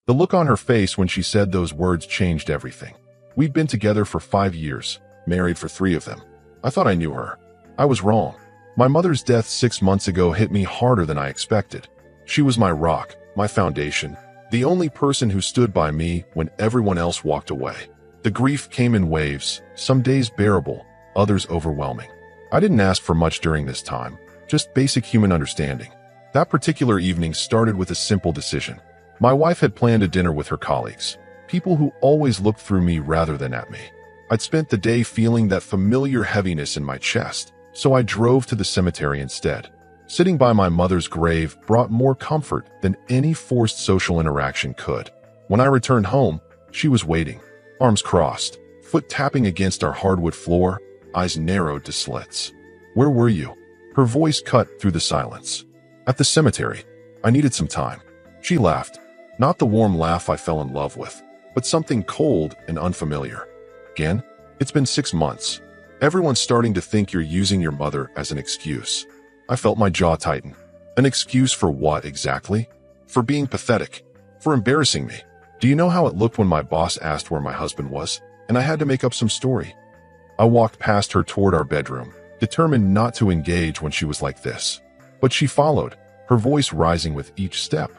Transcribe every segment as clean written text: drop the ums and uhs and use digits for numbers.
The look on her face when she said those words changed everything. We'd been together for 5 years, married for 3 of them. I thought I knew her. I was wrong. My mother's death 6 months ago hit me harder than I expected. She was my rock, my foundation, the only person who stood by me when everyone else walked away. The grief came in waves, some days bearable, others overwhelming. I didn't ask for much during this time, just basic human understanding. That particular evening started with a simple decision. My wife had planned a dinner with her colleagues, people who always looked through me rather than at me. I'd spent the day feeling that familiar heaviness in my chest, so I drove to the cemetery instead. Sitting by my mother's grave brought more comfort than any forced social interaction could. When I returned home, she was waiting, arms crossed, foot tapping against our hardwood floor, eyes narrowed to slits. "Where were you?" Her voice cut through the silence. "At the cemetery. I needed some time." She laughed, not the warm laugh I fell in love with, but something cold and unfamiliar. "Again? It's been 6 months. Everyone's starting to think you're using your mother as an excuse." I felt my jaw tighten. An excuse for what exactly? For being pathetic. For embarrassing me. Do you know how it looked when my boss asked where my husband was, and I had to make up some story? I walked past her toward our bedroom, determined not to engage when she was like this. But she followed, her voice rising with each step.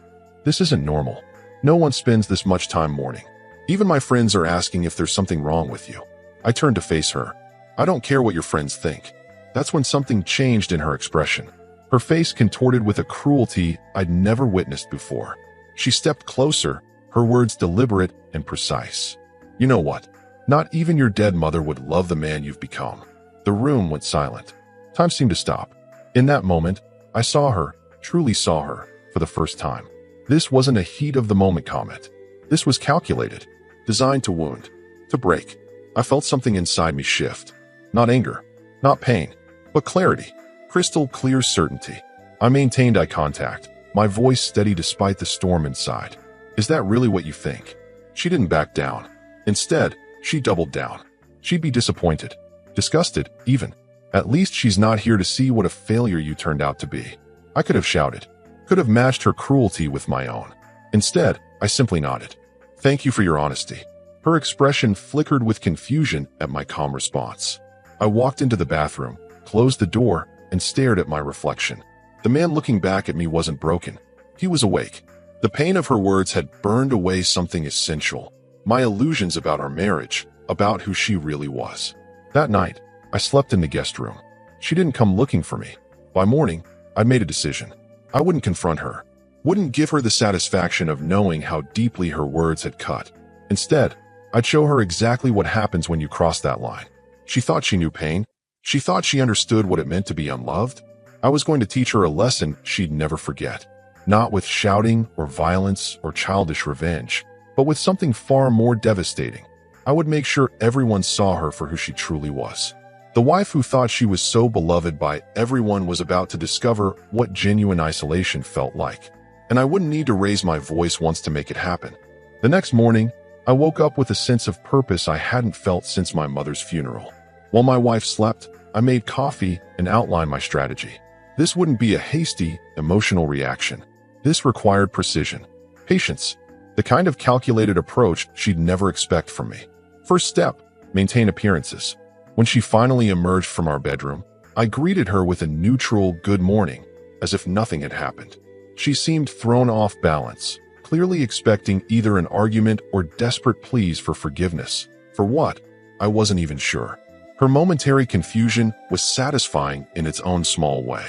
"This isn't normal. No one spends this much time mourning. Even my friends are asking if there's something wrong with you." I turned to face her. "I don't care what your friends think." That's when something changed in her expression. Her face contorted with a cruelty I'd never witnessed before. She stepped closer, her words deliberate and precise. "You know what? Not even your dead mother would love the man you've become." The room went silent. Time seemed to stop. In that moment, I saw her, truly saw her, for the first time. This wasn't a heat-of-the-moment comment. This was calculated, designed to wound, to break. I felt something inside me shift. Not anger, not pain, but clarity, crystal clear certainty. I maintained eye contact, my voice steady despite the storm inside. "Is that really what you think?" She didn't back down. Instead, she doubled down. She'd be disappointed, disgusted, even. "At least she's not here to see what a failure you turned out to be." I could have shouted, could have matched her cruelty with my own. Instead, I simply nodded. "Thank you for your honesty." Her expression flickered with confusion at my calm response. I walked into the bathroom, closed the door, and stared at my reflection. The man looking back at me wasn't broken. He was awake. The pain of her words had burned away something essential. My illusions about our marriage, about who she really was. That night, I slept in the guest room. She didn't come looking for me. By morning, I'd made a decision. I wouldn't confront her. Wouldn't give her the satisfaction of knowing how deeply her words had cut. Instead, I'd show her exactly what happens when you cross that line. She thought she knew pain. She thought she understood what it meant to be unloved. I was going to teach her a lesson she'd never forget. Not with shouting or violence or childish revenge, but with something far more devastating. I would make sure everyone saw her for who she truly was. The wife who thought she was so beloved by everyone was about to discover what genuine isolation felt like. And I wouldn't need to raise my voice once to make it happen. The next morning, I woke up with a sense of purpose I hadn't felt since my mother's funeral. While my wife slept, I made coffee and outlined my strategy. This wouldn't be a hasty, emotional reaction. This required precision, patience, the kind of calculated approach she'd never expect from me. First step, maintain appearances. When she finally emerged from our bedroom, I greeted her with a neutral good morning, as if nothing had happened. She seemed thrown off balance, clearly expecting either an argument or desperate pleas for forgiveness. For what? I wasn't even sure. Her momentary confusion was satisfying in its own small way.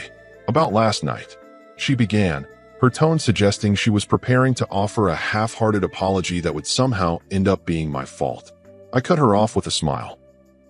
"About last night," she began, her tone suggesting she was preparing to offer a half-hearted apology that would somehow end up being my fault. I cut her off with a smile.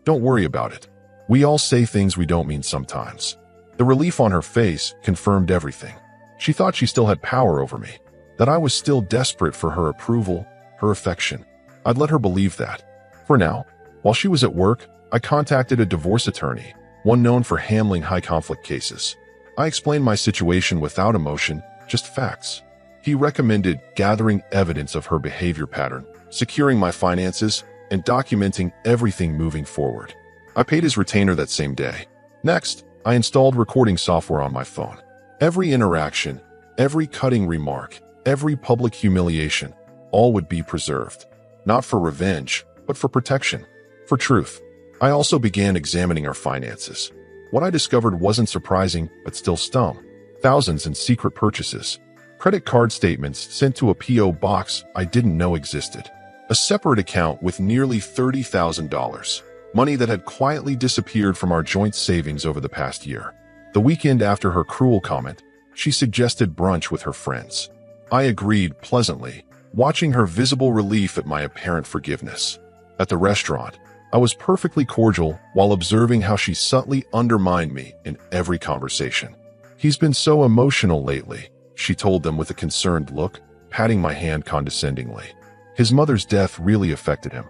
"Don't worry about it. We all say things we don't mean sometimes." The relief on her face confirmed everything. She thought she still had power over me, that I was still desperate for her approval, her affection. I'd let her believe that. For now, while she was at work, I contacted a divorce attorney, one known for handling high-conflict cases. I explained my situation without emotion, just facts. He recommended gathering evidence of her behavior pattern, securing my finances, and documenting everything moving forward. I paid his retainer that same day. Next, I installed recording software on my phone. Every interaction, every cutting remark, every public humiliation, all would be preserved. Not for revenge, but for protection. For truth. I also began examining our finances. What I discovered wasn't surprising, but still stung. Thousands in secret purchases. Credit card statements sent to a P.O. box I didn't know existed. A separate account with nearly $30,000. Money that had quietly disappeared from our joint savings over the past year. The weekend after her cruel comment, she suggested brunch with her friends. I agreed pleasantly, watching her visible relief at my apparent forgiveness. At the restaurant, I was perfectly cordial while observing how she subtly undermined me in every conversation. "He's been so emotional lately," she told them with a concerned look, patting my hand condescendingly. "His mother's death really affected him.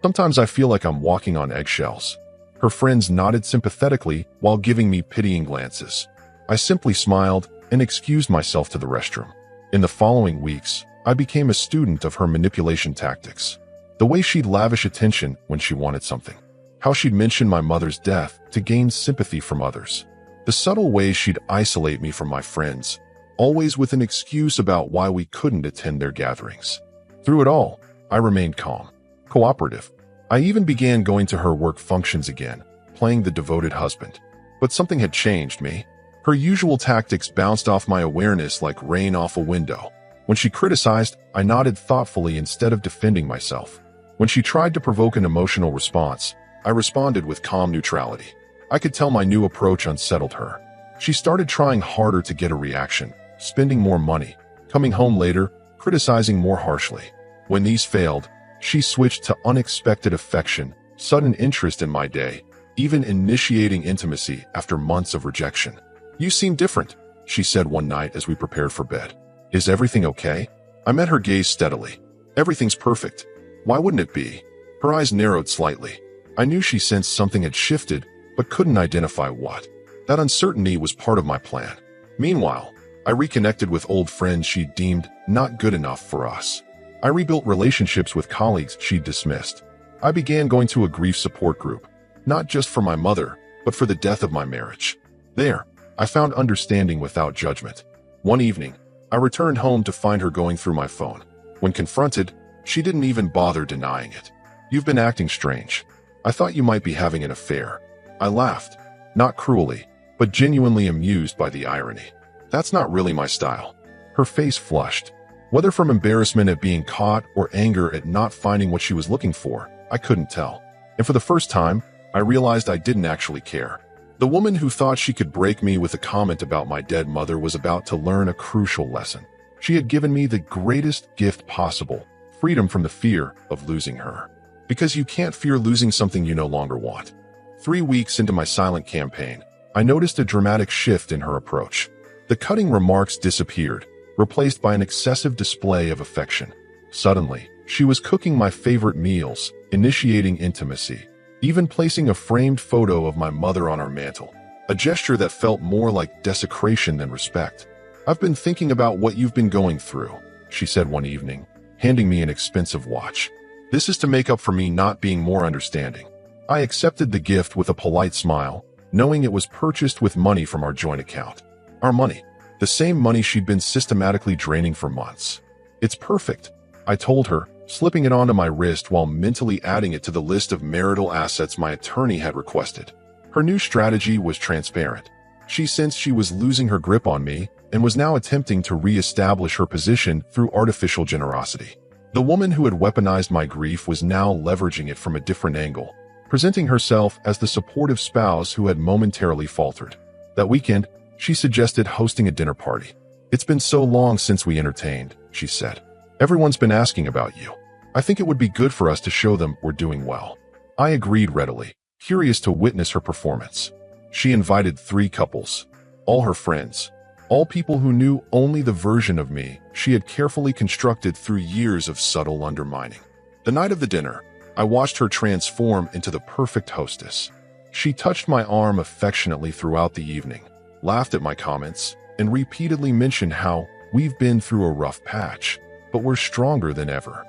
Sometimes I feel like I'm walking on eggshells." Her friends nodded sympathetically while giving me pitying glances. I simply smiled and excused myself to the restroom. In the following weeks, I became a student of her manipulation tactics. The way she'd lavish attention when she wanted something. How she'd mention my mother's death to gain sympathy from others. The subtle ways she'd isolate me from my friends, always with an excuse about why we couldn't attend their gatherings. Through it all, I remained calm, cooperative. I even began going to her work functions again, playing the devoted husband. But something had changed me. Her usual tactics bounced off my awareness like rain off a window. When she criticized, I nodded thoughtfully instead of defending myself. When she tried to provoke an emotional response, I responded with calm neutrality. I could tell my new approach unsettled her. She started trying harder to get a reaction, spending more money, coming home later, criticizing more harshly. When these failed, she switched to unexpected affection, sudden interest in my day, even initiating intimacy after months of rejection. "You seem different," she said one night as we prepared for bed. "Is everything okay?" I met her gaze steadily. "Everything's perfect. Why wouldn't it be?" Her eyes narrowed slightly. I knew she sensed something had shifted, but couldn't identify what. That uncertainty was part of my plan. Meanwhile, I reconnected with old friends she deemed not good enough for us. I rebuilt relationships with colleagues she'd dismissed. I began going to a grief support group, not just for my mother, but for the death of my marriage. There, I found understanding without judgment. One evening, I returned home to find her going through my phone. When confronted, she didn't even bother denying it. "You've been acting strange. I thought you might be having an affair." I laughed, not cruelly, but genuinely amused by the irony. "That's not really my style." Her face flushed. Whether from embarrassment at being caught or anger at not finding what she was looking for, I couldn't tell. And for the first time, I realized I didn't actually care. The woman who thought she could break me with a comment about my dead mother was about to learn a crucial lesson. She had given me the greatest gift possible, freedom from the fear of losing her. Because you can't fear losing something you no longer want. 3 weeks into my silent campaign, I noticed a dramatic shift in her approach. The cutting remarks disappeared, replaced by an excessive display of affection. Suddenly, she was cooking my favorite meals, initiating intimacy, even placing a framed photo of my mother on our mantle, a gesture that felt more like desecration than respect. "I've been thinking about what you've been going through," she said one evening, handing me an expensive watch. "This is to make up for me not being more understanding." I accepted the gift with a polite smile, knowing it was purchased with money from our joint account. Our money. The same money she'd been systematically draining for months. "It's perfect," I told her, slipping it onto my wrist while mentally adding it to the list of marital assets my attorney had requested. Her new strategy was transparent. She sensed she was losing her grip on me and was now attempting to re-establish her position through artificial generosity. The woman who had weaponized my grief was now leveraging it from a different angle, presenting herself as the supportive spouse who had momentarily faltered. That weekend, she suggested hosting a dinner party. "It's been so long since we entertained," she said. "Everyone's been asking about you. I think it would be good for us to show them we're doing well." I agreed readily, curious to witness her performance. She invited 3 couples, all her friends, all people who knew only the version of me she had carefully constructed through years of subtle undermining. The night of the dinner, I watched her transform into the perfect hostess. She touched my arm affectionately throughout the evening, laughed at my comments, and repeatedly mentioned how we've been through a rough patch, but we're stronger than ever.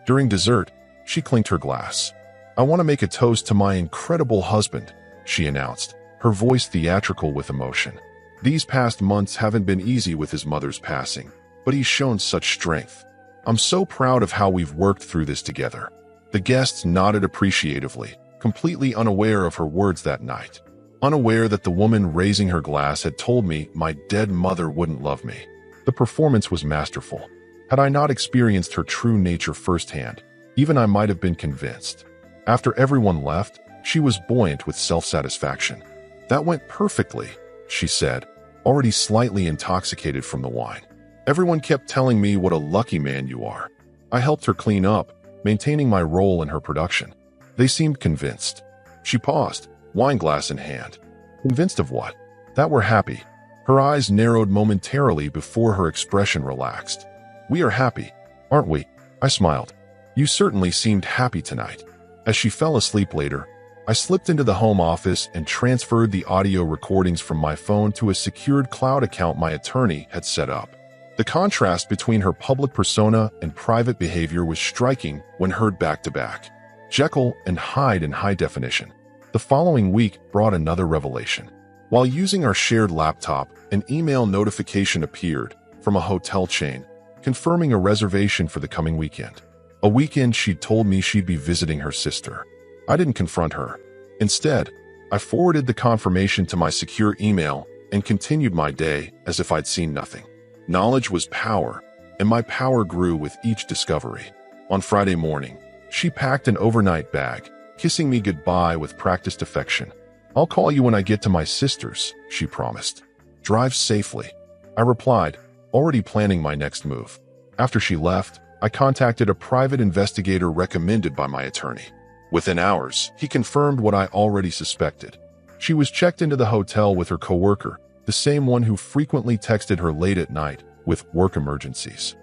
During dessert, she clinked her glass. "I want to make a toast to my incredible husband," she announced, her voice theatrical with emotion. "These past months haven't been easy with his mother's passing, but he's shown such strength. I'm so proud of how we've worked through this together." The guests nodded appreciatively, completely unaware of her words that night. Unaware that the woman raising her glass had told me my dead mother wouldn't love me. The performance was masterful. Had I not experienced her true nature firsthand, even I might have been convinced. After everyone left, she was buoyant with self-satisfaction. "That went perfectly," she said, already slightly intoxicated from the wine. "Everyone kept telling me what a lucky man you are." I helped her clean up, maintaining my role in her production. They seemed convinced. She paused, wine glass in hand. Convinced of what? That we're happy. Her eyes narrowed momentarily before her expression relaxed. "We are happy, aren't we?" I smiled. "You certainly seemed happy tonight." As she fell asleep later, I slipped into the home office and transferred the audio recordings from my phone to a secured cloud account my attorney had set up. The contrast between her public persona and private behavior was striking when heard back to back. Jekyll and Hyde in high definition. The following week brought another revelation. While using our shared laptop, an email notification appeared from a hotel chain, confirming a reservation for the coming weekend. A weekend she'd told me she'd be visiting her sister. I didn't confront her. Instead, I forwarded the confirmation to my secure email and continued my day as if I'd seen nothing. Knowledge was power, and my power grew with each discovery. On Friday morning, she packed an overnight bag, kissing me goodbye with practiced affection. "I'll call you when I get to my sister's," she promised. "Drive safely," I replied, already planning my next move. After she left, I contacted a private investigator recommended by my attorney. Within hours, he confirmed what I already suspected. She was checked into the hotel with her coworker, the same one who frequently texted her late at night with work emergencies.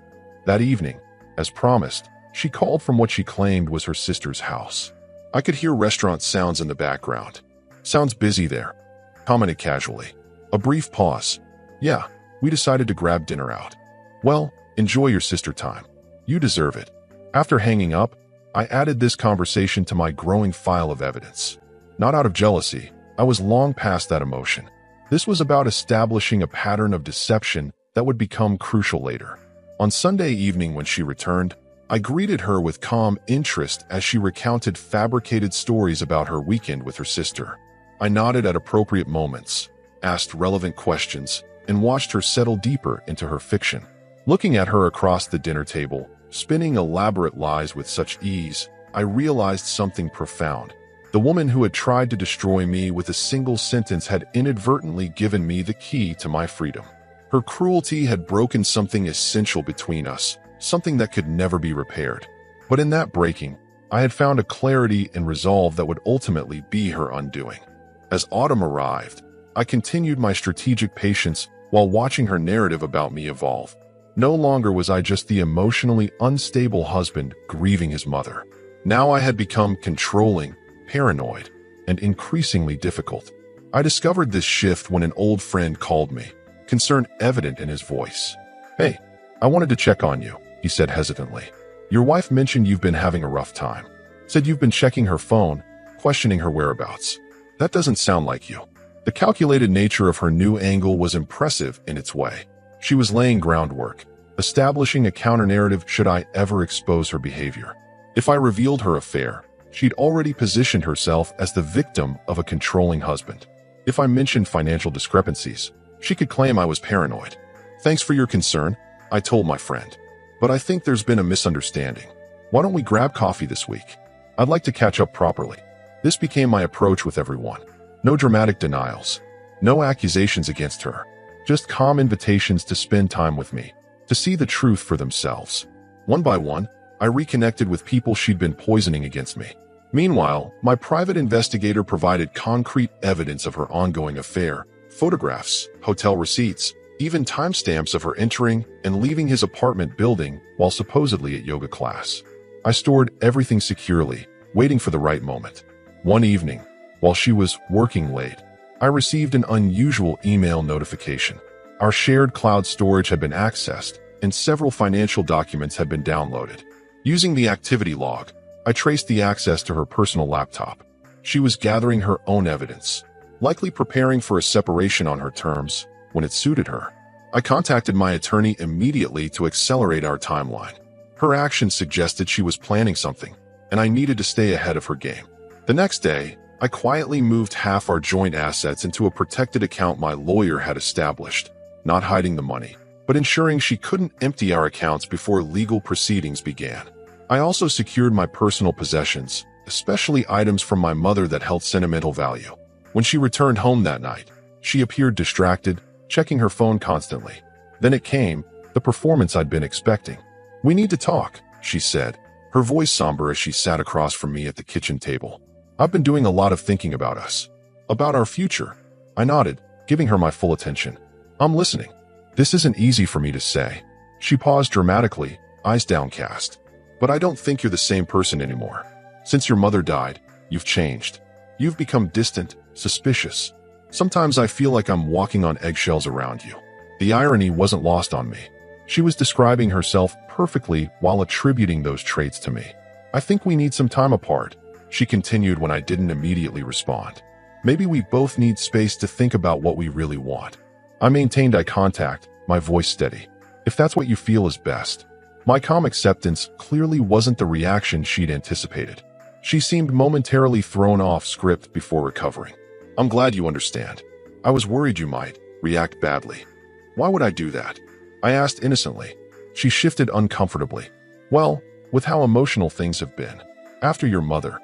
That evening, as promised, she called from what she claimed was her sister's house. I could hear restaurant sounds in the background. "Sounds busy there," commented casually. A brief pause. "Yeah, we decided to grab dinner out." "Well, enjoy your sister time. You deserve it." After hanging up, I added this conversation to my growing file of evidence. Not out of jealousy, I was long past that emotion. This was about establishing a pattern of deception that would become crucial later. On Sunday evening when she returned, I greeted her with calm interest as she recounted fabricated stories about her weekend with her sister. I nodded at appropriate moments, asked relevant questions, and watched her settle deeper into her fiction. Looking at her across the dinner table, spinning elaborate lies with such ease, I realized something profound. The woman who had tried to destroy me with a single sentence had inadvertently given me the key to my freedom. Her cruelty had broken something essential between us, something that could never be repaired. But in that breaking, I had found a clarity and resolve that would ultimately be her undoing. As autumn arrived, I continued my strategic patience while watching her narrative about me evolve. No longer was I just the emotionally unstable husband grieving his mother. Now I had become controlling, paranoid, and increasingly difficult. I discovered this shift when an old friend called me, concern evident in his voice. "Hey, I wanted to check on you," he said hesitantly. "Your wife mentioned you've been having a rough time. Said you've been checking her phone, questioning her whereabouts. That doesn't sound like you." The calculated nature of her new angle was impressive in its way. She was laying groundwork, establishing a counter-narrative should I ever expose her behavior. If I revealed her affair, she'd already positioned herself as the victim of a controlling husband. If I mentioned financial discrepancies, she could claim I was paranoid. "Thanks for your concern," I told my friend. "But I think there's been a misunderstanding. Why don't we grab coffee this week? I'd like to catch up properly." This became my approach with everyone. No dramatic denials, no accusations against her, just calm invitations to spend time with me, to see the truth for themselves. One by one, I reconnected with people she'd been poisoning against me. Meanwhile, my private investigator provided concrete evidence of her ongoing affair, photographs, hotel receipts, even timestamps of her entering and leaving his apartment building while supposedly at yoga class. I stored everything securely, waiting for the right moment. One evening, while she was working late, I received an unusual email notification. Our shared cloud storage had been accessed, and several financial documents had been downloaded. Using the activity log, I traced the access to her personal laptop. She was gathering her own evidence, likely preparing for a separation on her terms when it suited her. I contacted my attorney immediately to accelerate our timeline. Her actions suggested she was planning something, and I needed to stay ahead of her game. The next day, I quietly moved half our joint assets into a protected account my lawyer had established, not hiding the money, but ensuring she couldn't empty our accounts before legal proceedings began. I also secured my personal possessions, especially items from my mother that held sentimental value. When she returned home that night, she appeared distracted, checking her phone constantly. Then it came, the performance I'd been expecting. "We need to talk," she said, her voice somber as she sat across from me at the kitchen table. "I've been doing a lot of thinking about us. About our future." I nodded, giving her my full attention. "I'm listening." "This isn't easy for me to say." She paused dramatically, eyes downcast. "But I don't think you're the same person anymore. Since your mother died, you've changed. You've become distant, suspicious. Sometimes I feel like I'm walking on eggshells around you." The irony wasn't lost on me. She was describing herself perfectly while attributing those traits to me. "I think we need some time apart," she continued when I didn't immediately respond. "Maybe we both need space to think about what we really want." I maintained eye contact, my voice steady. "If that's what you feel is best." My calm acceptance clearly wasn't the reaction she'd anticipated. She seemed momentarily thrown off script before recovering. "I'm glad you understand. I was worried you might react badly." "Why would I do that?" I asked innocently. She shifted uncomfortably. "Well, with how emotional things have been. After your mother."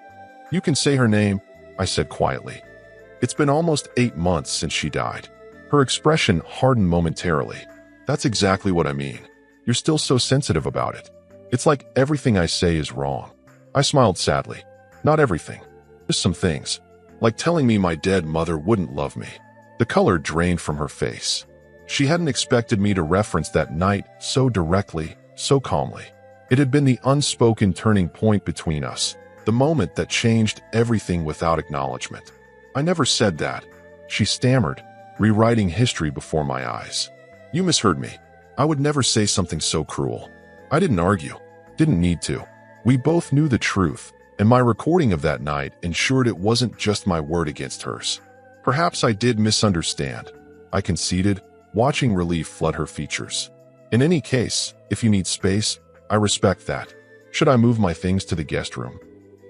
"You can say her name," I said quietly. "It's been almost 8 months since she died." Her expression hardened momentarily. "That's exactly what I mean. You're still so sensitive about it. It's like everything I say is wrong." I smiled sadly. "Not everything. Just some things. Like telling me my dead mother wouldn't love me." The color drained from her face. She hadn't expected me to reference that night so directly, so calmly. It had been the unspoken turning point between us, the moment that changed everything without acknowledgement. "I never said that," she stammered, rewriting history before my eyes. "You misheard me. I would never say something so cruel." I didn't argue. Didn't need to. We both knew the truth, and my recording of that night ensured it wasn't just my word against hers. "Perhaps I did misunderstand," I conceded, watching relief flood her features. "In any case, if you need space, I respect that. Should I move my things to the guest room?"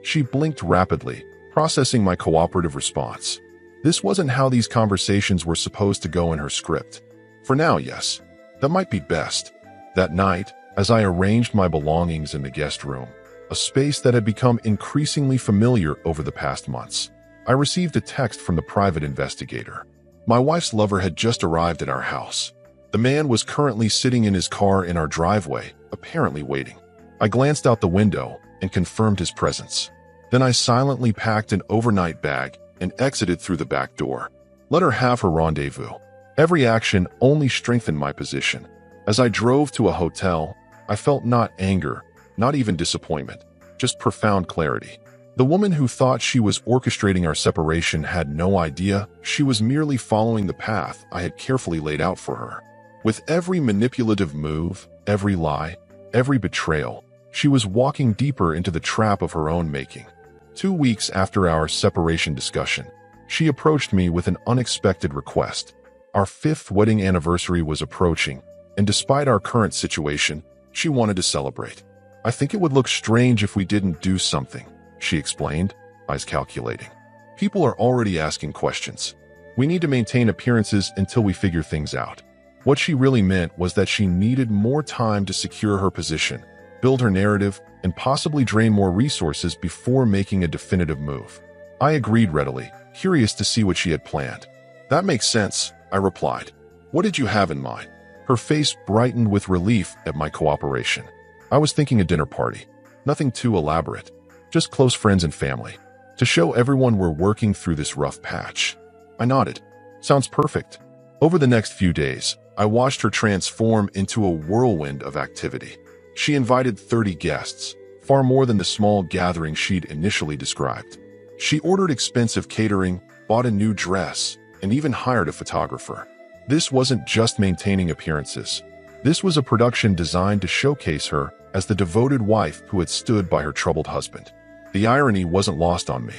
She blinked rapidly, processing my cooperative response. This wasn't how these conversations were supposed to go in her script. "For now, yes. That might be best." That night, as I arranged my belongings in the guest room, a space that had become increasingly familiar over the past months, I received a text from the private investigator. My wife's lover had just arrived at our house. The man was currently sitting in his car in our driveway, apparently waiting. I glanced out the window and confirmed his presence. Then I silently packed an overnight bag and exited through the back door. Let her have her rendezvous. Every action only strengthened my position. As I drove to a hotel, I felt not anger, not even disappointment, just profound clarity. The woman who thought she was orchestrating our separation had no idea she was merely following the path I had carefully laid out for her. With every manipulative move, every lie, every betrayal, she was walking deeper into the trap of her own making. 2 weeks after our separation discussion, she approached me with an unexpected request. Our 5th wedding anniversary was approaching, and despite our current situation, she wanted to celebrate. "I think it would look strange if we didn't do something," she explained, eyes calculating. "People are already asking questions. We need to maintain appearances until we figure things out." What she really meant was that she needed more time to secure her position, build her narrative, and possibly drain more resources before making a definitive move. I agreed readily, curious to see what she had planned. "That makes sense," I replied. "What did you have in mind?" Her face brightened with relief at my cooperation. "I was thinking a dinner party. Nothing too elaborate. Just close friends and family. To show everyone we're working through this rough patch." I nodded. "Sounds perfect." Over the next few days, I watched her transform into a whirlwind of activity. She invited 30 guests, far more than the small gathering she'd initially described. She ordered expensive catering, bought a new dress, and even hired a photographer. This wasn't just maintaining appearances. This was a production designed to showcase her as the devoted wife who had stood by her troubled husband. The irony wasn't lost on me.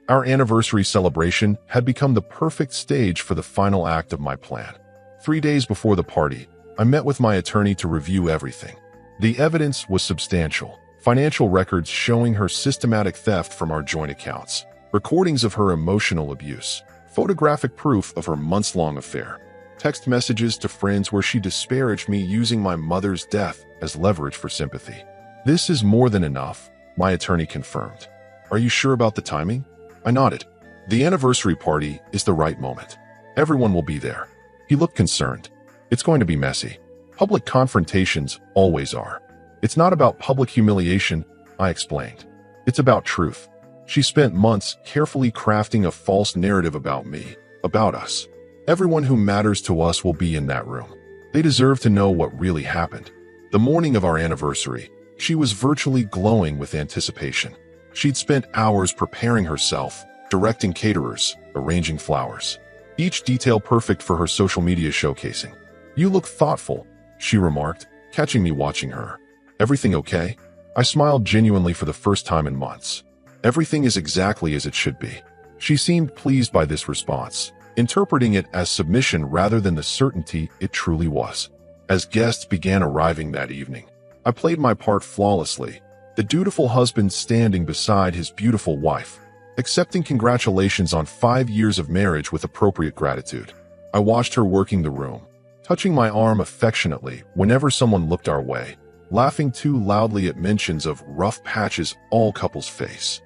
Our anniversary celebration had become the perfect stage for the final act of my plan. 3 days before the party, I met with my attorney to review everything. The evidence was substantial. Financial records showing her systematic theft from our joint accounts, recordings of her emotional abuse, photographic proof of her months-long affair, text messages to friends where she disparaged me using my mother's death as leverage for sympathy. This is more than enough, my attorney confirmed. Are you sure about the timing? I nodded. The anniversary party is the right moment. Everyone will be there. He looked concerned. It's going to be messy. Public confrontations always are. It's not about public humiliation, I explained. It's about truth. She spent months carefully crafting a false narrative about me, about us. Everyone who matters to us will be in that room. They deserve to know what really happened. The morning of our anniversary, she was virtually glowing with anticipation. She'd spent hours preparing herself, directing caterers, arranging flowers. Each detail perfect for her social media showcasing. You look thoughtful, she remarked, catching me watching her. Everything okay? I smiled genuinely for the first time in months. Everything is exactly as it should be. She seemed pleased by this response, interpreting it as submission rather than the certainty it truly was. As guests began arriving that evening, I played my part flawlessly, the dutiful husband standing beside his beautiful wife, accepting congratulations on 5 years of marriage with appropriate gratitude. I watched her working the room, touching my arm affectionately whenever someone looked our way, laughing too loudly at mentions of rough patches all couples face.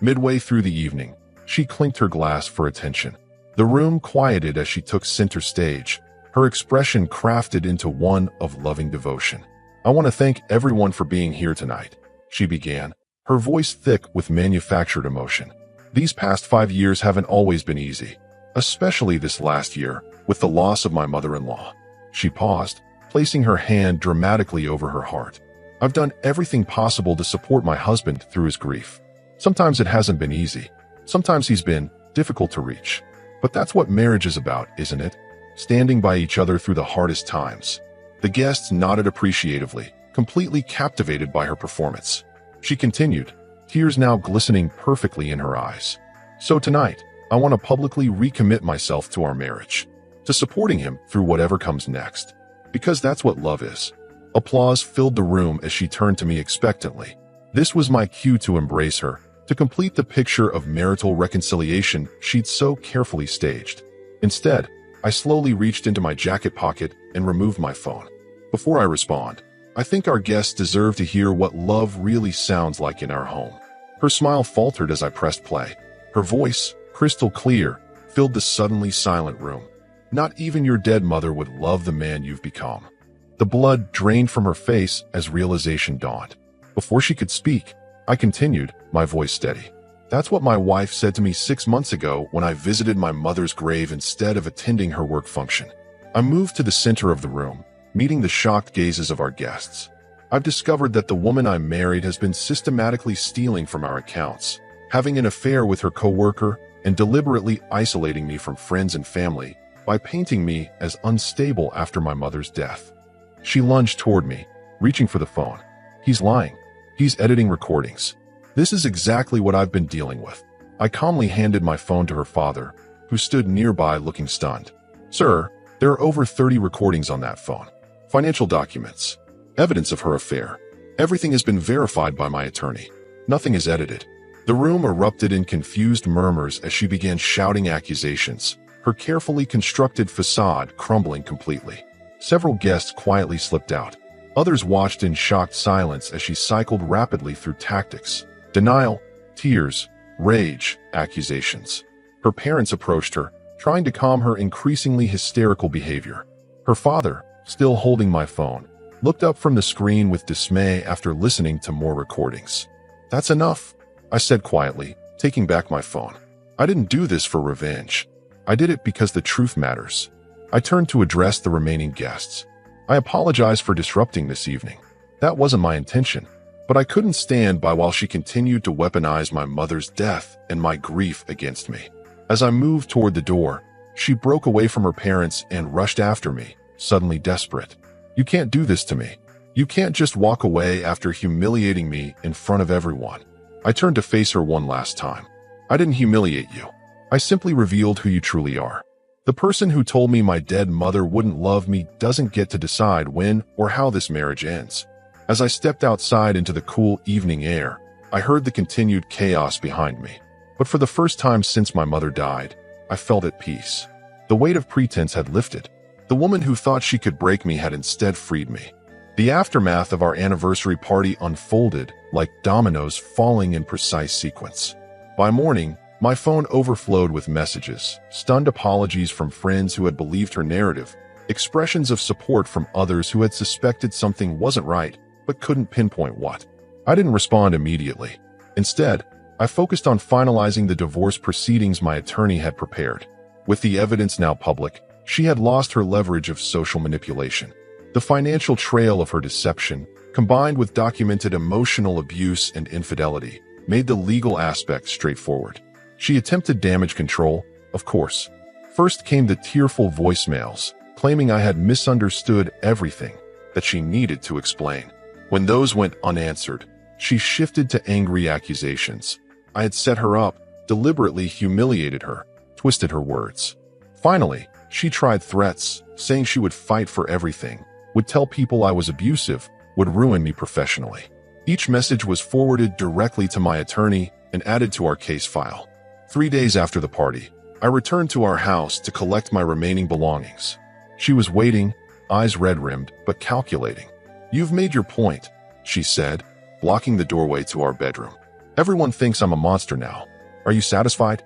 Midway through the evening, she clinked her glass for attention. The room quieted as she took center stage, her expression crafted into one of loving devotion. I want to thank everyone for being here tonight, she began, her voice thick with manufactured emotion. These past 5 years haven't always been easy, especially this last year with the loss of my mother-in-law. She paused, placing her hand dramatically over her heart. I've done everything possible to support my husband through his grief. Sometimes it hasn't been easy. Sometimes he's been difficult to reach. But that's what marriage is about, isn't it? Standing by each other through the hardest times. The guests nodded appreciatively, completely captivated by her performance. She continued, tears now glistening perfectly in her eyes. So tonight, I want to publicly recommit myself to our marriage, to supporting him through whatever comes next. Because that's what love is. Applause filled the room as she turned to me expectantly. This was my cue to embrace her, to complete the picture of marital reconciliation she'd so carefully staged. Instead, I slowly reached into my jacket pocket and removed my phone. Before I respond, I think our guests deserve to hear what love really sounds like in our home. Her smile faltered as I pressed play. Her voice, crystal clear, filled the suddenly silent room. Not even your dead mother would love the man you've become. The blood drained from her face as realization dawned. Before she could speak, I continued, my voice steady. That's what my wife said to me 6 months ago when I visited my mother's grave instead of attending her work function. I moved to the center of the room, meeting the shocked gazes of our guests. I've discovered that the woman I married has been systematically stealing from our accounts, having an affair with her coworker, and deliberately isolating me from friends and family by painting me as unstable after my mother's death. She lunged toward me, reaching for the phone. He's lying. He's editing recordings. This is exactly what I've been dealing with. I calmly handed my phone to her father, who stood nearby looking stunned. Sir, there are over 30 recordings on that phone. Financial documents. Evidence of her affair. Everything has been verified by my attorney. Nothing is edited. The room erupted in confused murmurs as she began shouting accusations, her carefully constructed facade crumbling completely. Several guests quietly slipped out. Others watched in shocked silence as she cycled rapidly through tactics, denial, tears, rage, accusations. Her parents approached her, trying to calm her increasingly hysterical behavior. Her father, still holding my phone, looked up from the screen with dismay after listening to more recordings. That's enough, I said quietly, taking back my phone. I didn't do this for revenge. I did it because the truth matters. I turned to address the remaining guests. I apologize for disrupting this evening. That wasn't my intention, but I couldn't stand by while she continued to weaponize my mother's death and my grief against me. As I moved toward the door, she broke away from her parents and rushed after me, suddenly desperate. You can't do this to me. You can't just walk away after humiliating me in front of everyone. I turned to face her one last time. I didn't humiliate you. I simply revealed who you truly are. The person who told me my dead mother wouldn't love me doesn't get to decide when or how this marriage ends. As I stepped outside into the cool evening air, I heard the continued chaos behind me. But for the first time since my mother died, I felt at peace. The weight of pretense had lifted. The woman who thought she could break me had instead freed me. The aftermath of our anniversary party unfolded like dominoes falling in precise sequence. By morning, my phone overflowed with messages, stunned apologies from friends who had believed her narrative, expressions of support from others who had suspected something wasn't right but couldn't pinpoint what. I didn't respond immediately. Instead, I focused on finalizing the divorce proceedings my attorney had prepared. With the evidence now public, she had lost her leverage of social manipulation. The financial trail of her deception, combined with documented emotional abuse and infidelity, made the legal aspects straightforward. She attempted damage control, of course. First came the tearful voicemails, claiming I had misunderstood everything, that she needed to explain. When those went unanswered, she shifted to angry accusations. I had set her up, deliberately humiliated her, twisted her words. Finally, she tried threats, saying she would fight for everything, would tell people I was abusive, would ruin me professionally. Each message was forwarded directly to my attorney and added to our case file. 3 days after the party, I returned to our house to collect my remaining belongings. She was waiting, eyes red-rimmed, but calculating. "You've made your point," she said, blocking the doorway to our bedroom. "Everyone thinks I'm a monster now. Are you satisfied?"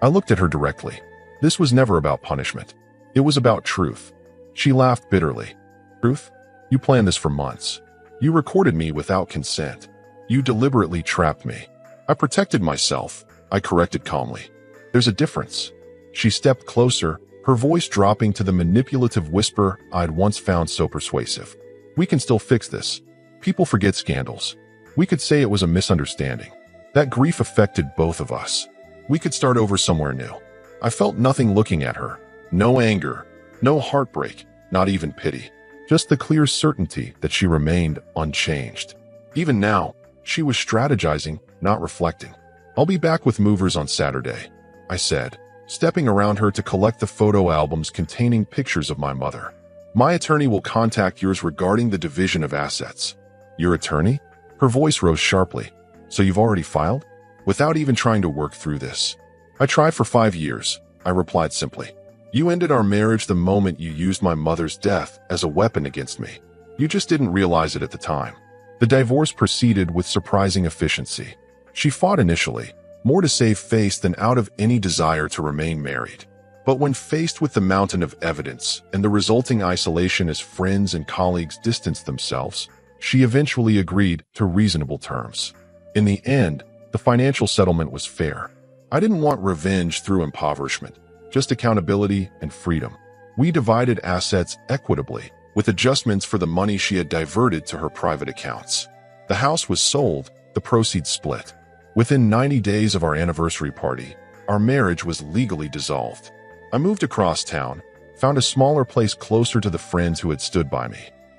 I looked at her directly. This was never about punishment. It was about truth. She laughed bitterly. "Truth? You planned this for months. You recorded me without consent. You deliberately trapped me." I protected myself, I corrected calmly. "There's a difference." She stepped closer, her voice dropping to the manipulative whisper I'd once found so persuasive. "We can still fix this. People forget scandals. We could say it was a misunderstanding. That grief affected both of us. We could start over somewhere new." I felt nothing looking at her. No anger, no heartbreak, not even pity. Just the clear certainty that she remained unchanged. Even now, she was strategizing, not reflecting. "I'll be back with movers on Saturday," I said, stepping around her to collect the photo albums containing pictures of my mother. "My attorney will contact yours regarding the division of assets." "Your attorney?" Her voice rose sharply. "So you've already filed?" Without even trying to work through this. "I tried for 5 years," I replied simply. "You ended our marriage the moment you used my mother's death as a weapon against me. You just didn't realize it at the time." The divorce proceeded with surprising efficiency. She fought initially, more to save face than out of any desire to remain married. But when faced with the mountain of evidence and the resulting isolation as friends and colleagues distanced themselves, she eventually agreed to reasonable terms. In the end, the financial settlement was fair. I didn't want revenge through impoverishment, just accountability and freedom. We divided assets equitably, with adjustments for the money she had diverted to her private accounts. The house was sold, the proceeds split. Within 90 days of our anniversary party, our marriage was legally dissolved. I moved across town, found a smaller place closer to the friends who had stood by me,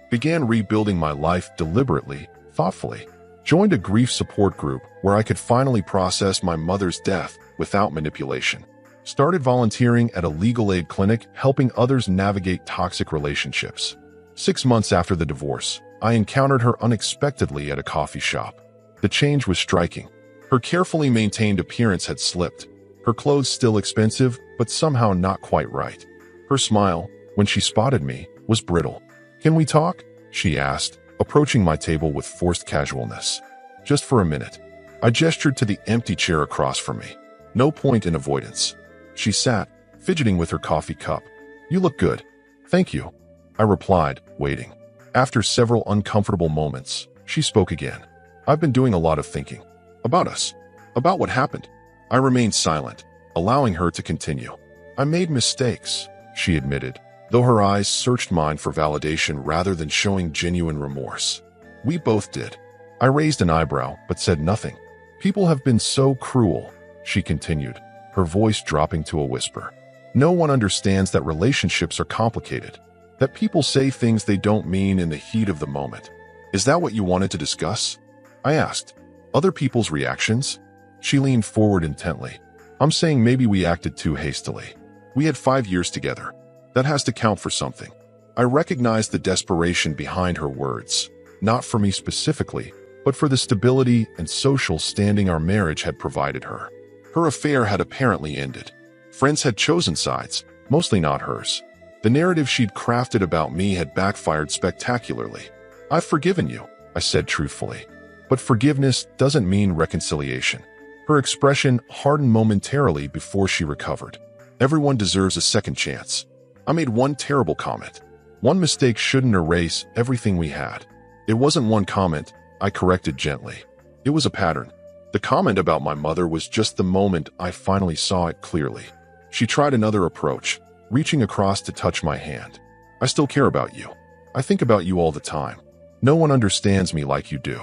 began rebuilding my life deliberately, thoughtfully, joined a grief support group where I could finally process my mother's death without manipulation, started volunteering at a legal aid clinic helping others navigate toxic relationships. 6 months after the divorce, I encountered her unexpectedly at a coffee shop. The change was striking. Her carefully maintained appearance had slipped, her clothes still expensive, but somehow not quite right. Her smile, when she spotted me, was brittle. "Can we talk?" she asked, approaching my table with forced casualness. "Just for a minute." I gestured to the empty chair across from me. No point in avoidance. She sat, fidgeting with her coffee cup. "You look good." "Thank you," I replied, waiting. After several uncomfortable moments, she spoke again. "I've been doing a lot of thinking. About us. About what happened." I remained silent, allowing her to continue. "I made mistakes," she admitted, though her eyes searched mine for validation rather than showing genuine remorse. "We both did." I raised an eyebrow, but said nothing. "People have been so cruel," she continued, her voice dropping to a whisper. "No one understands that relationships are complicated, that people say things they don't mean in the heat of the moment. Is that what you wanted to discuss?" I asked. "Other people's reactions?" She leaned forward intently. "I'm saying maybe we acted too hastily. We had 5 years together. That has to count for something." I recognized the desperation behind her words. not for me specifically, but for the stability and social standing our marriage had provided her. Her affair had apparently ended. Friends had chosen sides, mostly not hers. The narrative she'd crafted about me had backfired spectacularly. "I've forgiven you," I said truthfully. But forgiveness doesn't mean reconciliation. Her expression hardened momentarily before she recovered. "Everyone deserves a second chance. I made one terrible comment. One mistake shouldn't erase everything we had." "It wasn't one comment," I corrected gently. "It was a pattern. The comment about my mother was just the moment I finally saw it clearly." She tried another approach, reaching across to touch my hand. "I still care about you. I think about you all the time. No one understands me like you do."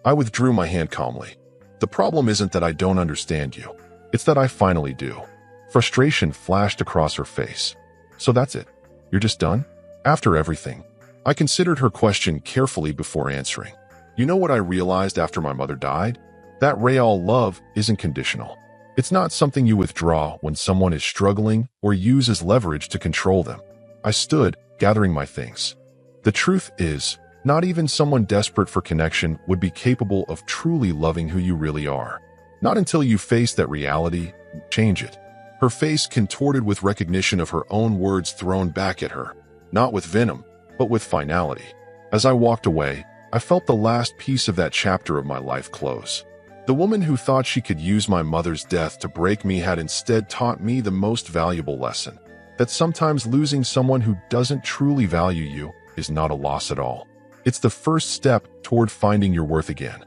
I withdrew my hand calmly. "The problem isn't that I don't understand you. It's that I finally do." Frustration flashed across her face. "So that's it? You're just done? After everything?" I considered her question carefully before answering. "You know what I realized after my mother died? That real love isn't conditional. It's not something you withdraw when someone is struggling or use as leverage to control them." I stood, gathering my things. "The truth is, not even someone desperate for connection would be capable of truly loving who you really are. Not until you face that reality and change it." Her face contorted with recognition of her own words thrown back at her, not with venom, but with finality. As I walked away, I felt the last piece of that chapter of my life close. The woman who thought she could use my mother's death to break me had instead taught me the most valuable lesson: that sometimes losing someone who doesn't truly value you is not a loss at all. It's the first step toward finding your worth again.